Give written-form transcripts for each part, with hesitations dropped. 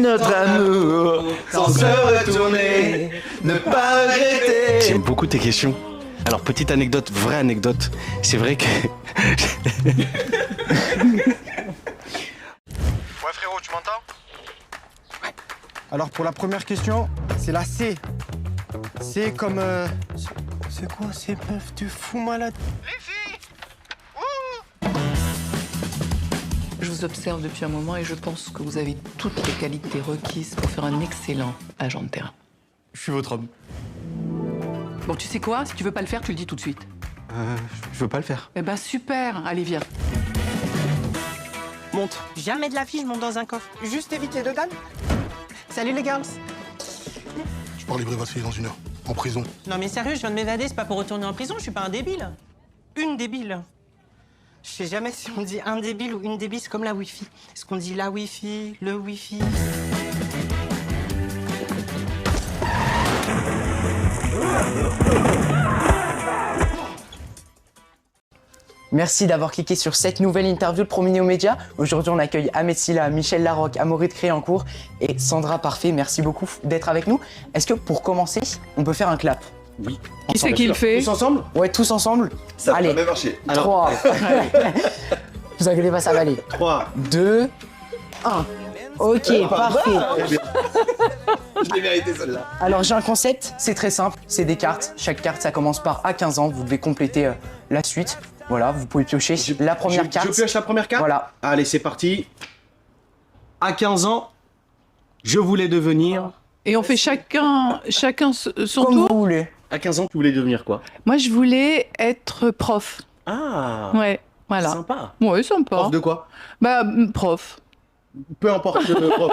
notre amour sans se retourner, ne pas regretter. J'aime beaucoup tes questions. Alors, petite anecdote, vraie anecdote, c'est vrai que... Ouais frérot, tu m'entends? Alors pour la première question, c'est la C. C comme... C'est quoi ces meufs de fous malades? Les filles! Je vous observe depuis un moment et je pense que vous avez toutes les qualités requises pour faire un excellent agent de terrain. Je suis votre homme. Bon, tu sais quoi? Si tu veux pas le faire, tu le dis tout de suite. Je veux pas le faire. Eh ben super. Allez, viens. Monte. Jamais de la vie, je monte dans un coffre. Juste éviter de dalle. Salut les girls. Je pars livrer votre fille dans 1 heure, en prison. Non mais sérieux, je viens de m'évader, c'est pas pour retourner en prison, je suis pas un débile. Une débile. Je sais jamais si on dit un débile ou une débile, c'est comme la Wi-Fi. Est-ce qu'on dit la Wi-Fi, le Wi-Fi? Merci d'avoir cliqué sur cette nouvelle interview de Promener aux médias. Aujourd'hui, on accueille Ahmed Silla, Michel Larocque, Amaury de Créancourt et Sandra Parfait. Merci beaucoup d'être avec nous. Est-ce que pour commencer, on peut faire un clap? Oui. Qui c'est qui le fait? Tous ensemble? Ouais, tous ensemble. Ça Allez, va même marcher. 3. Vous inquiétez pas, ça va aller. 3. 2, 1. Ok, parfait. Je l'ai mérité celle-là. Alors j'ai un concept, c'est très simple, c'est des cartes. Chaque carte, ça commence par à 15 ans. Vous devez compléter la suite. Voilà, vous pouvez piocher la première carte. Je pioche la première carte? Voilà. Allez, c'est parti. À 15 ans, je voulais devenir... Et on fait chacun son Comme tour. vous voulez. À 15 ans, tu voulais devenir quoi? Moi, je voulais être prof. Ah, Ouais, voilà. sympa. Ouais, sympa. Prof de quoi? Bah, prof. Peu importe, genre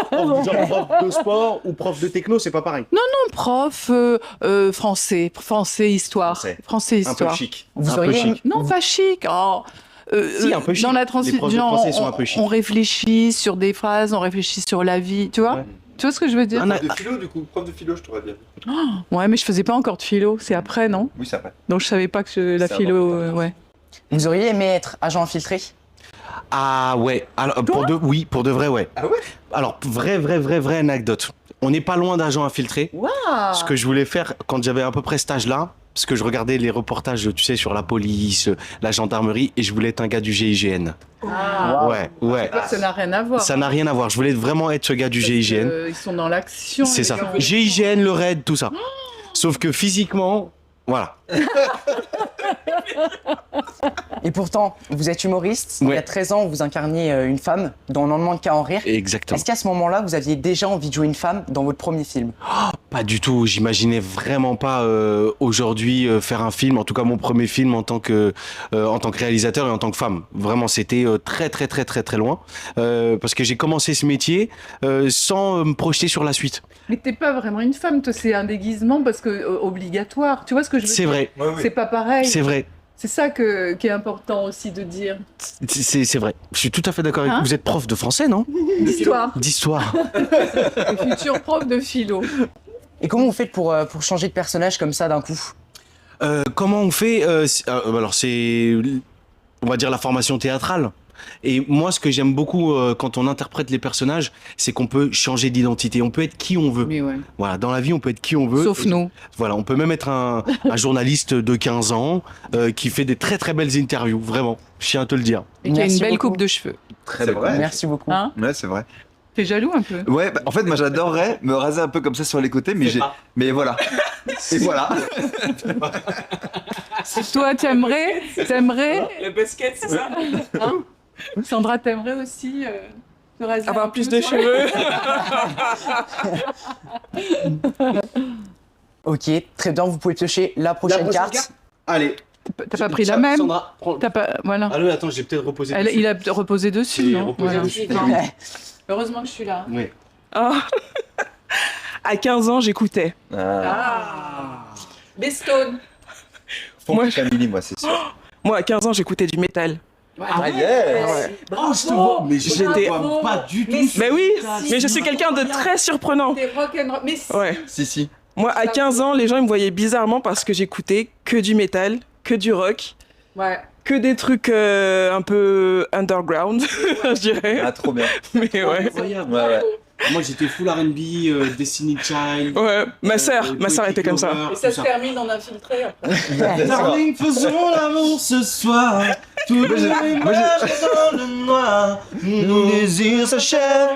prof de sport ou prof de techno, c'est pas pareil. Non, prof français, histoire. Français. Un peu Histoire. chic. Vous un peu auriez- chic. Non, pas chic. Oh. Si, un peu chic. Dans la Les profs de transition, français sont un peu chic. on réfléchit sur des phrases, on réfléchit sur la vie, tu vois? Ouais. Tu vois ce que je veux dire? Prof de philo, du coup. Prof de philo, je t'aurais bien. Ouais, mais je faisais pas encore de philo, c'est après, non? Oui, ça va. Donc je savais pas que la C'est philo, avant. ouais. Vous auriez aimé être agent infiltré? Ah ouais, alors pour de vrai, ouais. Ah ouais? Alors, vraie anecdote. On n'est pas loin d'agents infiltrés. Ce que je voulais faire quand j'avais à peu près cet âge-là, parce que je regardais les reportages, tu sais, sur la police, la gendarmerie, et je voulais être un gars du GIGN. Ah, Ouais. ça n'a rien à voir. Ça n'a rien à voir. Je voulais vraiment être ce gars du GIGN. Ils sont dans l'action. C'est les ça. gens. GIGN, le raid, tout ça. Sauf que physiquement, voilà. Et pourtant, vous êtes humoriste. Ouais. Il y a 13 ans, vous incarniez une femme dans Non demande qu'à en rire. Exactement. Est-ce qu'à ce moment-là, vous aviez déjà envie de jouer une femme dans votre premier film? Pas du tout. J'imaginais vraiment pas aujourd'hui faire un film. En tout cas, mon premier film en tant que réalisateur et en tant que femme. Vraiment, c'était très loin. Parce que j'ai commencé ce métier sans me projeter sur la suite. Mais t'es pas vraiment une femme, toi, c'est un déguisement parce que obligatoire. Tu vois ce que je veux C'est dire? vrai. C'est pas pareil. C'est vrai. C'est ça qui est important aussi de dire. C'est vrai. Je suis tout à fait d'accord avec Hein vous. Vous êtes prof de français, non? D'histoire. D'histoire. Futur prof de philo. Et comment vous faites pour changer de personnage comme ça d'un coup? Comment on fait alors c'est, on va dire, la formation théâtrale. Et moi, ce que j'aime beaucoup quand on interprète les personnages, c'est qu'on peut changer d'identité. On peut être qui on veut. Mais ouais. Voilà, dans la vie, on peut être qui on veut. Sauf nous. Voilà, on peut même être un journaliste de 15 ans qui fait des très belles interviews, vraiment. Je tiens à te le dire. Et qui a Merci une belle beaucoup. coupe de cheveux. C'est vrai. Merci beaucoup. Hein? Ouais, c'est vrai. T'es jaloux un peu? Ouais, bah, en fait, moi, j'adorerais me raser un peu comme ça sur les côtés, mais mais voilà. Et voilà. Toi, t'aimerais Le basket, c'est ça? hein? Sandra, t'aimerais aussi te raser Avoir un plus peu, de toi? cheveux. Ok, très bien, vous pouvez piocher la prochaine carte. Allez. T'as pas pris la même? Sandra, prends. T'as pas... Voilà. Allô, attends, j'ai peut-être reposé. dessus. Il a reposé dessus, J'ai non? reposé Voilà. dessus. Heureusement que je suis là. Oui. Oh. À 15 ans, j'écoutais. Des Stones. Moi, Camille, moi, c'est sûr. Moi, à 15 ans, j'écoutais du métal. Ah, yes! Oh, je te vois, mais je J'étais- te vois pas du tout. Mais oui, mais je suis quelqu'un de très surprenant. Des rock'n'roll. Mais si. Ouais. Si. Moi, à 15 ans, les gens ils me voyaient bizarrement parce que j'écoutais que du métal, que du rock, Ouais. que des trucs un peu underground, je dirais. Ah, trop bien. Mais ouais. Incroyable. Ouais. Moi, j'étais full R&B, Destiny Child. Ouais, ma sœur était comme ça. Et ça se termine en infiltré après. Darling, faisons l'amour ce soir. Tout le monde dans le noir. Nos désirs s'achèvent.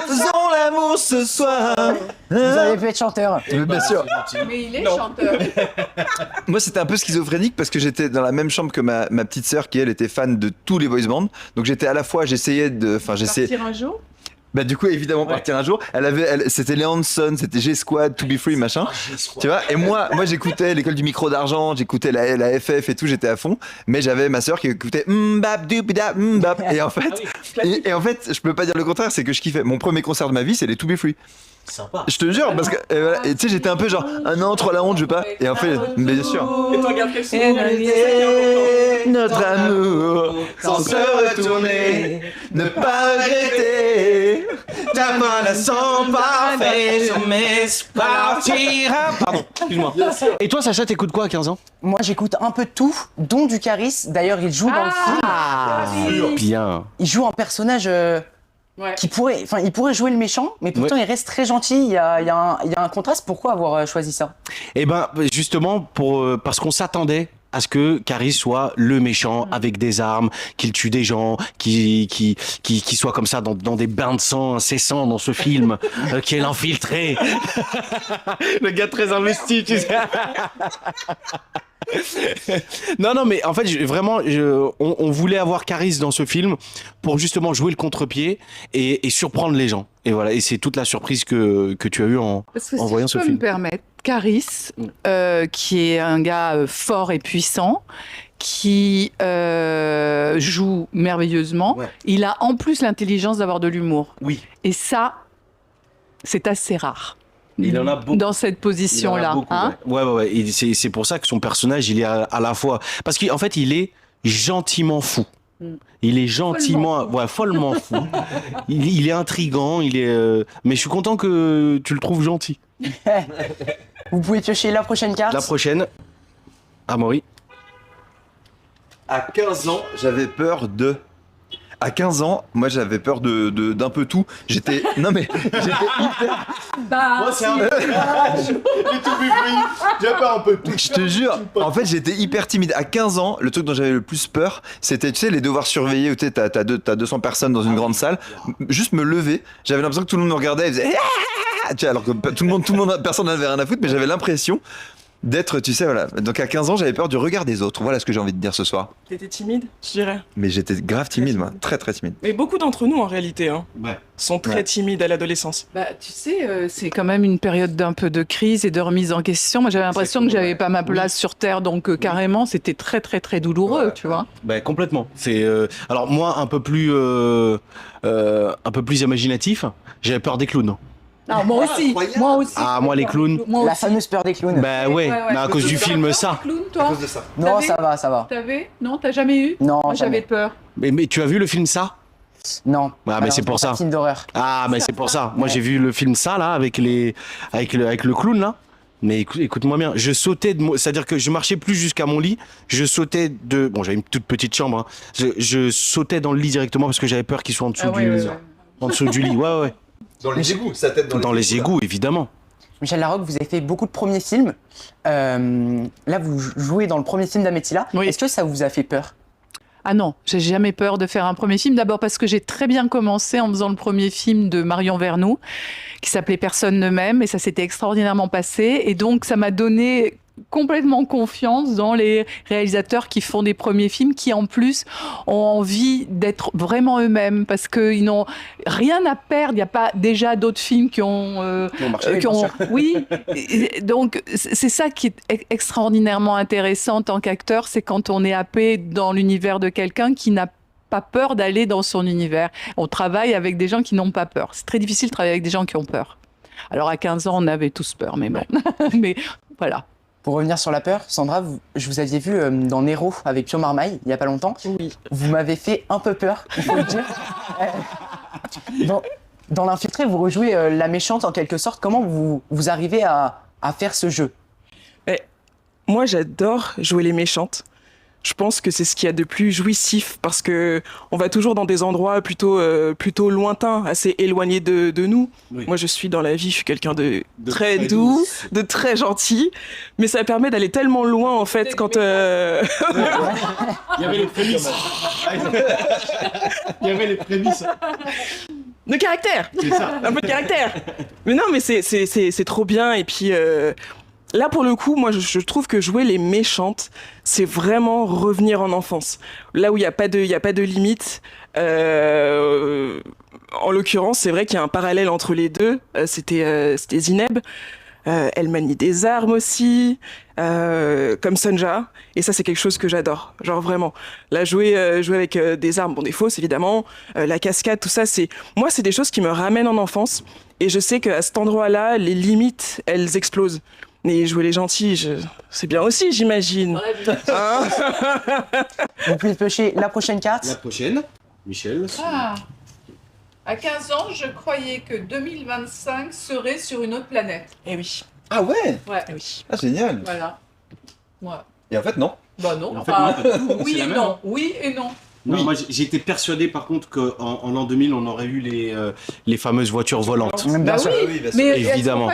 Faisons l'amour ce soir. Vous avez pu être chanteur. Bien sûr. Mais il est chanteur. Moi, c'était un peu schizophrénique parce que j'étais dans la même chambre que ma petite sœur qui, elle, était fan de tous les boys bands. Donc, j'étais à la fois, j'essayais. Partir un jour. Bah, du coup, évidemment, partir un jour. C'était les Hanson, c'était G-Squad, To Be Free, machin. Tu vois, et moi, j'écoutais l'école du micro d'argent, j'écoutais la FF et tout, j'étais à fond. Mais j'avais ma sœur qui écoutait Mbap, Dubida, Mbap. Et en fait, en fait, je peux pas dire le contraire, c'est que je kiffais. Mon premier concert de ma vie, c'est les To Be Free. Sympa. Je te jure, parce que voilà, et tu sais, j'étais un peu genre un an entre la honte, je veux pas. Et en fait, mais bien sûr. Et toi, regarde quel son. Notre amour, Sans se retourner, ne pas regretter. Ta main la sent parfait, jamais partira. Pardon, excuse-moi. Et toi, Sacha, t'écoutes quoi à 15 ans? Moi, j'écoute un peu de tout, dont du Caris. D'ailleurs, il joue dans le film. Bien. Il joue un personnage il pourrait jouer le méchant, mais pourtant il reste très gentil. Il y a un contraste. Pourquoi avoir choisi ça? Eh ben, justement, parce qu'on s'attendait à ce que Caris soit le méchant avec des armes, qu'il tue des gens, qui soit comme ça dans des bains de sang incessants dans ce film, qui est l'infiltré. Le gars très investi, tu sais. Non, mais en fait, on voulait avoir Caris dans ce film pour justement jouer le contre-pied et surprendre les gens. Et voilà, et c'est toute la surprise que tu as eue en voyant ce film. Si je peux me permettre, Caris, qui est un gars fort et puissant, qui joue merveilleusement, il a en plus l'intelligence d'avoir de l'humour. Oui. Et ça, c'est assez rare. Il en a beaucoup. Dans cette position-là. Ouais. Et c'est pour ça que son personnage, il est à la fois... Parce qu'en fait, il est gentiment fou. Il est gentiment... Follement fou. Il est intriguant, mais je suis content que tu le trouves gentil. Vous pouvez piocher la prochaine carte. La prochaine. Amaury. À 15 ans, j'avais peur de... À 15 ans, moi j'avais peur d'un peu tout. J'étais hyper... Moi c'est un peu... J'ai peur un peu de tout. Je te jure, en fait j'étais hyper timide. À 15 ans, le truc dont j'avais le plus peur, c'était, tu sais, les devoirs surveillés où tu sais, t'as 200 personnes dans une grande salle. Juste me lever, j'avais l'impression que tout le monde me regardait et faisait... Tu sais, alors que tout le monde, personne n'avait rien à foutre, mais j'avais l'impression d'être, tu sais, voilà. Donc à 15 ans, j'avais peur du regard des autres. Voilà ce que j'ai envie de dire ce soir. T'étais timide, je dirais. Mais j'étais grave timide, moi. Très, très timide. Mais beaucoup d'entre nous, en réalité, sont très timides à l'adolescence. Bah, tu sais, c'est quand même une période d'un peu de crise et de remise en question. Moi, j'avais l'impression que j'avais pas ma place sur Terre, donc carrément, c'était très, très, très douloureux, tu vois. Bah, complètement. C'est alors moi un peu plus imaginatif. J'avais peur des clowns. Ah, moi aussi. Ah, moi les clowns. La fameuse peur des clowns. Bah ouais, mais à cause du film ça. Clown, toi? Non, ça va. T'avais? Non, t'as jamais eu? Non, Moi, jamais. j'avais peur. Mais tu as vu le film ça? Non. Ah, mais c'est pour ça. Film d'horreur. Ah, mais c'est pour ça. Moi j'ai vu le film ça là avec le clown là. Mais écoute-moi bien, je sautais c'est-à-dire que je marchais plus jusqu'à mon lit, je sautais bon, j'avais une toute petite chambre, hein. Je sautais dans le lit directement parce que j'avais peur qu'il soit en dessous en dessous du lit. Ouais. Dans les égouts, sa tête dans les égouts, évidemment. Michel Larocque, vous avez fait beaucoup de premiers films. Là, vous jouez dans le premier film d'Ametila. Oui. Est-ce que ça vous a fait peur? Ah non, j'ai jamais peur de faire un premier film. D'abord parce que j'ai très bien commencé en faisant le premier film de Marion Vernou, qui s'appelait Personne ne m'aime, et ça s'était extraordinairement passé. Et donc, ça m'a donné complètement confiance dans les réalisateurs qui font des premiers films, qui en plus ont envie d'être vraiment eux-mêmes, parce qu'ils n'ont rien à perdre. Il n'y a pas déjà d'autres films qui ont marché, oui. Donc c'est ça qui est extraordinairement intéressant en tant qu'acteur, c'est quand on est happé dans l'univers de quelqu'un qui n'a pas peur d'aller dans son univers. On travaille avec des gens qui n'ont pas peur. C'est très difficile de travailler avec des gens qui ont peur. Alors à 15 ans, on avait tous peur, mais bon. Mais voilà. Pour revenir sur la peur, Sandra, je vous aviez vu dans Nero avec Pio Marmaille, il n'y a pas longtemps. Oui. Vous m'avez fait un peu peur, il faut le dire. Dans L'Infiltré, vous rejouez la méchante en quelque sorte. Comment vous arrivez à faire ce jeu? Moi, j'adore jouer les méchantes. Je pense que c'est ce qu'il y a de plus jouissif parce que on va toujours dans des endroits plutôt lointains, assez éloignés de nous. Oui. Moi, je suis dans la vie, je suis quelqu'un de très doux, douce. de très gentil, mais ça permet d'aller tellement loin en fait quand Il y avait les prémices. Il y avait les prémices. de caractère. C'est ça. Un peu de caractère. Mais non, mais c'est trop bien. Et puis là, pour le coup, moi, je trouve que jouer les méchantes, c'est vraiment revenir en enfance. Là où il n'y a pas de limite. En l'occurrence, c'est vrai qu'il y a un parallèle entre les deux. C'était Zineb. Elle manie des armes aussi, comme Sonja. Et ça, c'est quelque chose que j'adore. Genre vraiment. Là, jouer avec des armes, bon, des fausses évidemment, la cascade, tout ça, moi, c'est des choses qui me ramènent en enfance. Et je sais qu'à cet endroit-là, les limites, elles explosent. Mais jouer les gentils, c'est bien aussi, j'imagine. Hein. Vous pouvez piocher la prochaine carte. La prochaine, Michel. Ah. À 15 ans, je croyais que 2025 serait sur une autre planète. Eh oui. Ah ouais. Ouais, Eh oui. Ah génial. voilà. Ouais. Et en fait non. Bah non. En fait, Enfin, non, oui c'est la et même, non. hein. Oui et non. Non, Oui. moi j'étais persuadé par contre qu'en l'an 2000 on aurait eu les fameuses voitures volantes. Bien Bah sûr. oui, bien sûr. mais Évidemment.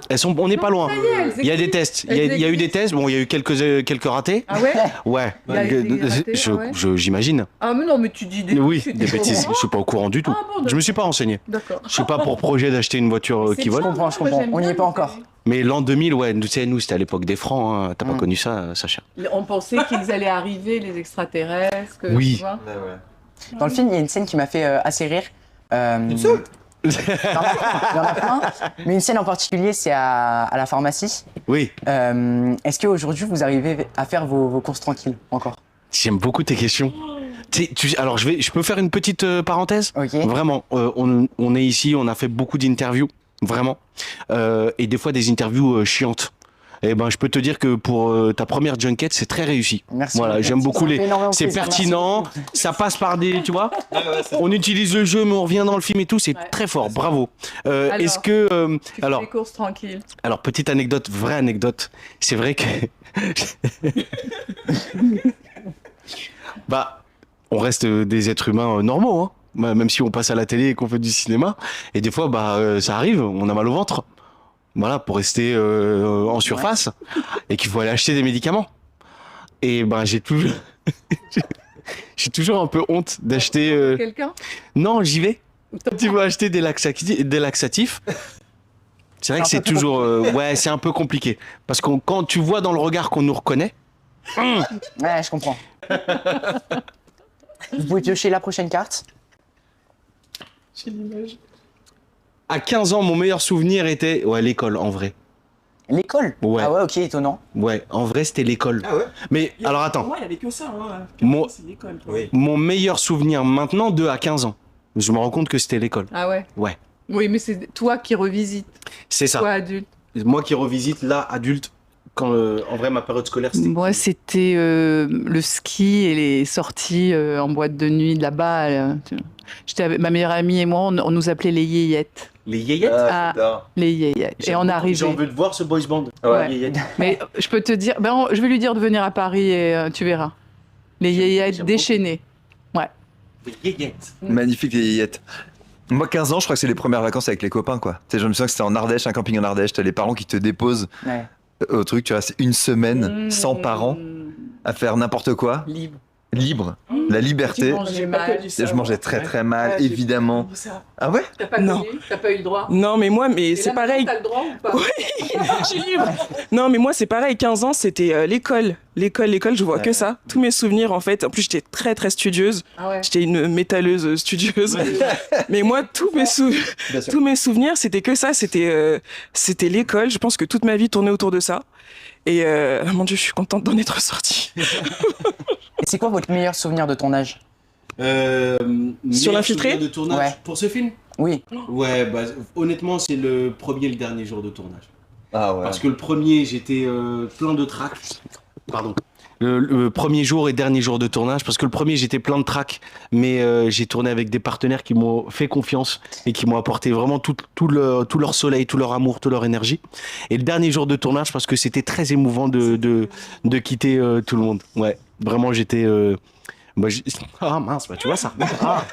elles sont pas loin. Hein. On n'est pas loin. Ça y est, elles Il y a des existent. tests. Il y a eu des tests. Bon, il y a eu quelques ratés. Ah ouais. Ouais. Il y a eu des ratés, ah ouais. J'imagine. Ah mais non, mais tu dis des. Oui, tu dis des bêtises. Je suis pas au courant du tout. Ah bon, Je me suis pas renseigné. D'accord. Je suis pas pour projet d'acheter une voiture qui C'est vole. bien, comprends, je moi, comprends. j'aime On n'y bien est pas les encore. séries. Mais l'an 2000, ouais, tu sais, nous, c'était à l'époque des francs. Hein. T'as pas Mm. connu ça, Sacha? On pensait qu'ils allaient arriver, les extraterrestres. Que, Oui. tu vois. Dans le film, il y a une scène qui m'a fait assez rire. Une seule Il y en a plein, mais une scène en particulier, c'est à la pharmacie. Oui. Est-ce qu'aujourd'hui, vous arrivez à faire vos courses tranquilles encore? J'aime beaucoup tes questions. Alors, je peux faire une petite parenthèse? Ok. Vraiment, on est ici, on a fait beaucoup d'interviews, vraiment. Et des fois, des interviews chiantes. Et ben, je peux te dire que pour ta première junket, c'est très réussi. Merci. Voilà, j'aime beaucoup Ça me fait énormément c'est plaisir. pertinent, ça passe par des, tu vois. On utilise le jeu, mais on revient dans le film et tout, c'est Ouais. très fort. Bravo. Alors, Est-ce que, Tu fais alors, des courses tranquilles. alors petite anecdote, vraie anecdote. C'est vrai que, bah, on reste des êtres humains normaux, hein. Même si on passe à la télé et qu'on fait du cinéma. Et des fois, bah, ça arrive, on a mal au ventre. Voilà, pour rester en surface. Et qu'il faut aller acheter des médicaments. Et ben, j'ai toujours... j'ai toujours un peu honte d'acheter... Quelqu'un. Non, j'y vais. Tu vas acheter des laxatifs. C'est vrai que c'est toujours... ouais, c'est un peu compliqué. Parce que quand tu vois dans le regard qu'on nous reconnaît... Ouais, je comprends. Vous pouvez piocher la prochaine carte. À 15 ans, mon meilleur souvenir était... Ouais, l'école, en vrai. L'école. Ouais. Ah ouais, ok, étonnant. Ouais, en vrai, c'était l'école. Ah ouais. Mais, alors attends. Moi, il n'y avait que ça. Hein. Mon- C'est l'école. Oui. Mon meilleur souvenir maintenant, à 15 ans. Je me rends compte que c'était l'école. Ah ouais. Ouais. Oui, mais c'est toi qui revisites. C'est ça. Toi adulte. Moi qui revisite là, adulte, quand en vrai ma période scolaire c'était... Moi, c'était le ski et les sorties en boîte de nuit là-bas. J'étais avec ma meilleure amie et moi, on nous appelait les yéyettes. Les yéyettes. Ah. j'adore. Les yéyettes. Et on J'ai arrivait. envie de voir ce boys band. Ouais. Les yéyettes. Mais je peux te dire, je vais lui dire de venir à Paris et tu verras. Les yéyettes j'aime déchaînées. Les yéyettes. Magnifique les yéyettes. Moi 15 ans, je crois que c'est les premières vacances avec les copains quoi. Tu sais, je me souviens que c'était en Ardèche, un camping en Ardèche, t'as les parents qui te déposent Ouais. au truc, tu vois, c'est une semaine sans parents à faire n'importe quoi, Libre. libre, la liberté. Tu mangeais mal. Et je mangeais très très mal, évidemment. Ah ouais? T'as pas Non. connu, t'as pas eu le droit. Non, mais moi, mais Et c'est là, maintenant, pareil. T'as le droit ou pas? Je suis libre. Non, mais moi, c'est pareil. 15 ans, c'était l'école. L'école, je vois que ça. Tous mes souvenirs, en fait. En plus, j'étais très, très studieuse. Ah ouais. J'étais une métalleuse studieuse. Mais moi, tous mes souvenirs, c'était que ça. C'était l'école. Je pense que toute ma vie tournait autour de ça. Et mon Dieu, je suis contente d'en être sortie. Et c'est quoi votre meilleur souvenir de tournage? Sur l'infiltré de tournage Ouais. pour ce film. Oui. Ouais, bah, honnêtement c'est le premier et le dernier jour de tournage. Ah ouais. Parce que le premier j'étais plein de trac. Pardon. Le premier jour et dernier jour de tournage, parce que le premier j'étais plein de trac, mais j'ai tourné avec des partenaires qui m'ont fait confiance et qui m'ont apporté vraiment tout leur soleil, tout leur amour, toute leur énergie. Et le dernier jour de tournage, parce que c'était très émouvant de quitter tout le monde. Ouais. Vraiment, j'étais... Ah mince, bah, tu vois ça. Ah.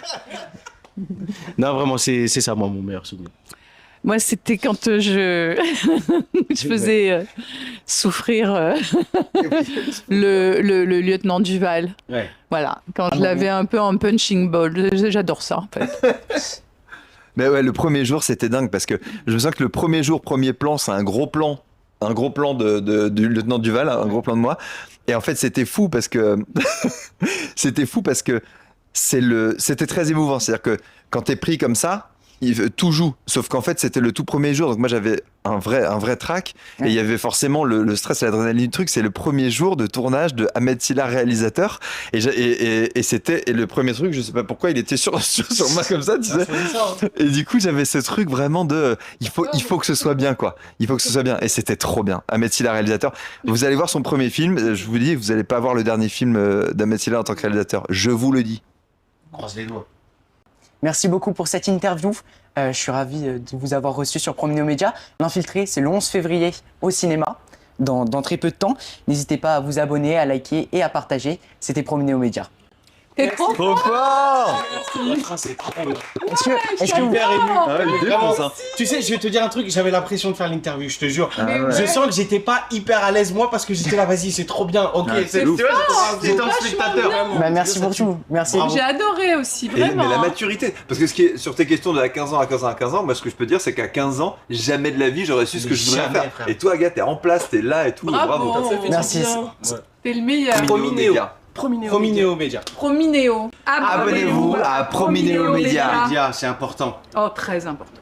Non, vraiment, c'est ça, moi, mon meilleur souvenir. Moi, c'était quand je faisais souffrir le lieutenant Duval. Ouais. Voilà, quand je l'avais un peu en punching ball. J'adore ça, en fait. Mais ouais, le premier jour, c'était dingue parce que je me sens que le premier jour, premier plan, c'est un gros plan du lieutenant Duval, un gros plan de moi. Et en fait, c'était fou parce que c'était très émouvant. C'est-à-dire que quand t'es pris comme ça, tout joue. Sauf qu'en fait, c'était le tout premier jour. Donc moi, j'avais un vrai trac. Et il y avait forcément le stress et l'adrénaline du truc. C'est le premier jour de tournage de Ahmed Silla, réalisateur. Et le premier truc, je sais pas pourquoi, il était sur moi comme ça, tu sais. Et du coup, j'avais ce truc vraiment de, il faut que ce soit bien, quoi. Il faut que ce soit bien. Et c'était trop bien. Ahmed Silla, réalisateur. Vous allez voir son premier film. Je vous dis, vous allez pas voir le dernier film d'Ahmed Silla en tant que réalisateur. Je vous le dis. Croise les doigts. Merci beaucoup pour cette interview. Je suis ravi de vous avoir reçu sur Prominéo Média. L'Infiltré, c'est le 11 février au cinéma, dans très peu de temps. N'hésitez pas à vous abonner, à liker et à partager. C'était Prominéo Média. T'es trop Trop fort! C'est trop bien. Est-ce que vous... Hyper ému. Ah ouais, il est Vraiment. bon, ça. Tu sais, je vais te dire un truc, j'avais l'impression de faire l'interview, je te jure. Ah ouais. Je sens que j'étais pas hyper à l'aise moi parce que j'étais là, vas-y, c'est trop bien. Ok, Ouais, c'est tu ouf. vois, J'étais un spectateur. Bah, merci pour tout. Merci. Bravo. J'ai adoré aussi, Mais vraiment. la maturité, parce que ce qui est sur tes questions de à 15 ans à 15 ans à 15 ans, moi ce que je peux dire c'est qu'à 15 ans, jamais de la vie j'aurais su ce que je voudrais Jamais, faire. frère. Et toi, gars, t'es en place, t'es là et tout. Bravo. Bravo. Merci. T'es le meilleur. Prominéo. Prominéo. Prominéo Média. Prominéo. Abonnez-vous à Prominéo Média. Média, c'est important. Oh, très important.